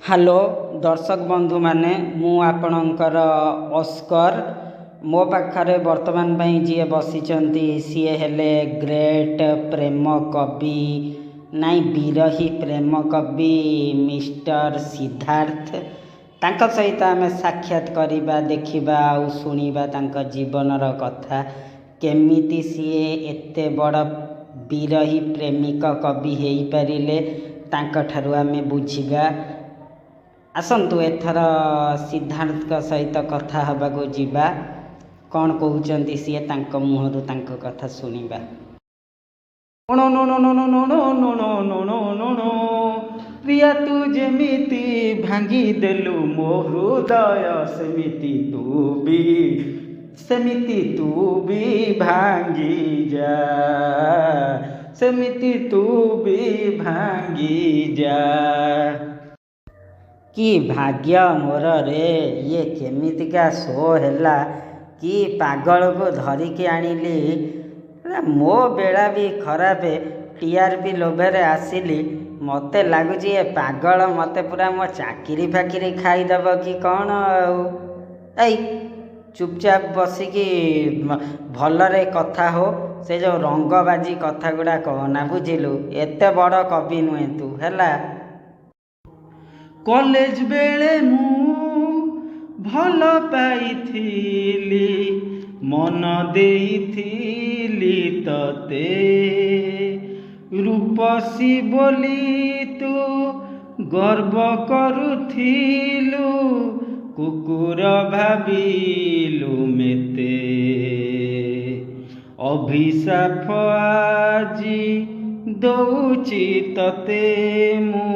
Hello दर्शक बंधु माने मु आपणकर अस्कर मो पाखरे वर्तमान पई जी बसिचंती सी हेले ग्रेट प्रेम कवि नाई विरही प्रेम कवि मिस्टर सिद्धार्थ तांका सहित आम साक्षात करिबा देखिबा आ सुनिबा तांका जीवनर कथा केमिति सी एते बड़ विरही प्रेमिक कवि हेई परिले तांका ठारु आमे बुझिबा। आसतु एथर सिद्धार्थ सहित कथा हबाको जीवा कौन कहते सी मुहर कथा शुणा। प्रिया तू जेमिति भांगी देलु मो हृदय सेमिति तू भी भांगी जा सेमिति तू भी भांगी जा। कि भाग्य मोर रे ये केमितिका शो हैला कि पागल को धरिकी आनिली मो बेला भी खराब टीआरपी लोभे आसिली मते लगुच ये पागल मते पूरा मो चाकरी फाकरी खाईदेव कि कौन आई चुपचाप बसिकी भलरे कथा हो से जो रंगबाजी कथा गुड़ा कहना बुझिलु एते बड़ कवि नुहे तू हैला। कॉलेज बेले मु भल पाइथिली मन देइथिली तते रूपसी बोली तू गर्व करुथिलु कुकुर भाबिलु मेते अभिशाप आजी दौची तते मु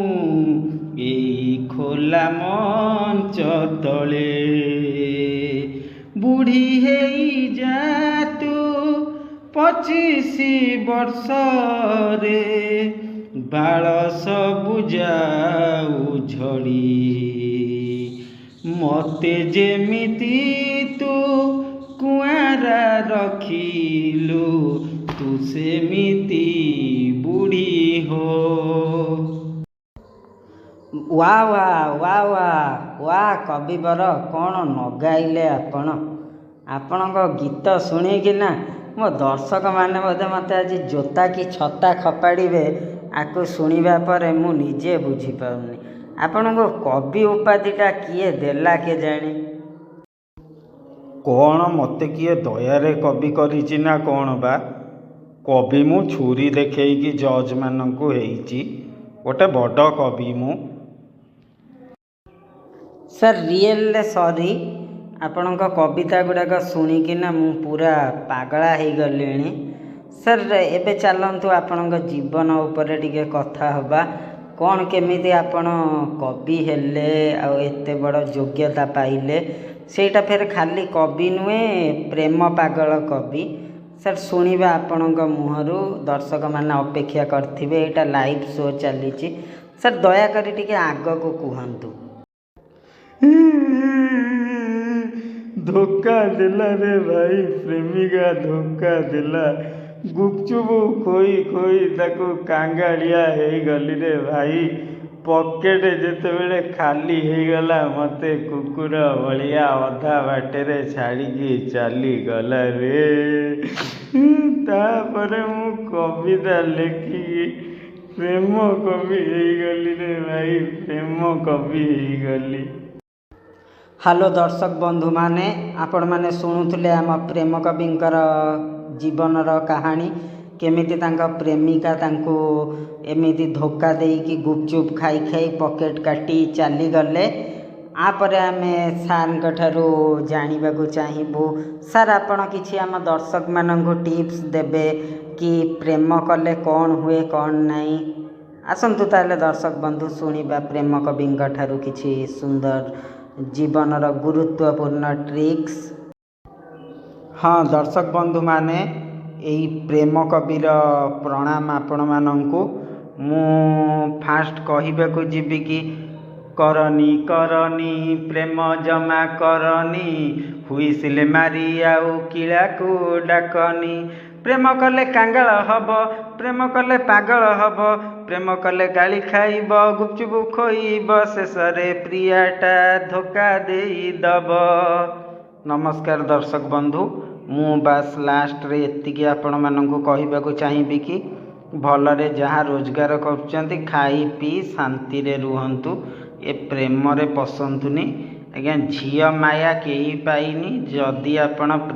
एई खोला मंच तले बुढ़ी हेई जा तू 25 वर्ष रे बाल सबु जाऊ झड़ी मते जेमिति तू कुआरा रखिलु तू सेमिति बुढ़ी हो। वाह वाह वाह वाह वाह कविवर कौन नगाइले आपणक गीत शुणिकिना मो दर्शक माने मते आज जोता कि छता खपाड़े आकु शुणिबा परे मु निजे बुझी पाउनी आपणक कवि उपाधिटा किए देला के जानी कौन मते किए दयारे कवि करिछि ना कौन बा कवि मु छुरी देखैकी जज मानकु हेइछि गोटे बड़ कवि मु सर रियल सॉरी आपणक कविता गुड़ाक शुणिकिना मु पूरा पागला हो गली सर एबे चलतु आपणक जीवन उपरे टिके कथा हबा कौन केमिति आपण कवि हेले आ एते बड़ योग्यता पाइले सेटा फेर खाली कवि नुहे प्रेम पागल कवि सर शुणिबा आपणक मुहरु दर्शक माने अपेक्षा करथिबे एटा लाइव शो चली सर दया करी टिके आग को कहतु। धोखा दिला रे भाई प्रेमिका धोखा दिला गुपचुप खोई खोई ताको कांगाड़िया हो गली रे भाई पकेट जिते बेले खाली हो गला मते कुकुर भलिया अधा बाटे छाड़ी चली गला रे तापरे मु कविता लेखी प्रेम कवि हो गली रे भाई प्रेम कवि हो गली। हेलो दर्शक बंधु माने आपण माने शुणुले आम प्रेम कविंकर जीवनर कहानी केमिति तांका प्रेमिका तांको एमिति धोखा देकी गुपचुप खाई खाई पकेट काटी चली गले आपरे आमे सार ठारू जानिबाकू चाहिबू सार आपण किछि आम दर्शक मानंकु टिप्स देबे कि प्रेम कले कौन हुए कौन नहीं आसंतु ताले दर्शक बंधु शुणिबा प्रेम कविंक ठारू किछि सुंदर जीवनर गुरुत्वपूर्ण ट्रिक्स। हाँ दर्शक बंधु माने यही प्रेम कविर प्रणाम आपण मानंकु मु फास्ट कहबेकु जीवी कि करनी करनी प्रेम जमा करनी हुईसिले मारी आउ किला को डाकनी ପ୍ରେମ କଲେ କାଙ୍ଗାଳ ହବ, ପ୍ରେମ କଲେ ପାଗଳ ହବ, ପ୍ରେମ କଲେ ଗାଳି ଖାଇବ, ଗୁପଚୁପ ଖୋଇବ, ଶେଷରେ ପ୍ରିୟାଟା ଧୋକା ଦେଇଦବ। ନମସ୍କାର ଦର୍ଶକ ବନ୍ଧୁ, ମୁଁ ବାସ୍ ଲାଷ୍ଟରେ ଏତିକି ଆପଣମାନଙ୍କୁ କହିବାକୁ ଚାହିଁବି କି ଭଲରେ ଯାହା ରୋଜଗାର କରୁଛନ୍ତି ଖାଇ ପିଇ ଶାନ୍ତିରେ ରୁହନ୍ତୁ। ଏ ପ୍ରେମରେ ପଶନ୍ତୁନି ଆଜ୍ଞା। ଝିଅ ମାୟା କେହି ପାଇନି। ଯଦି ଆପଣ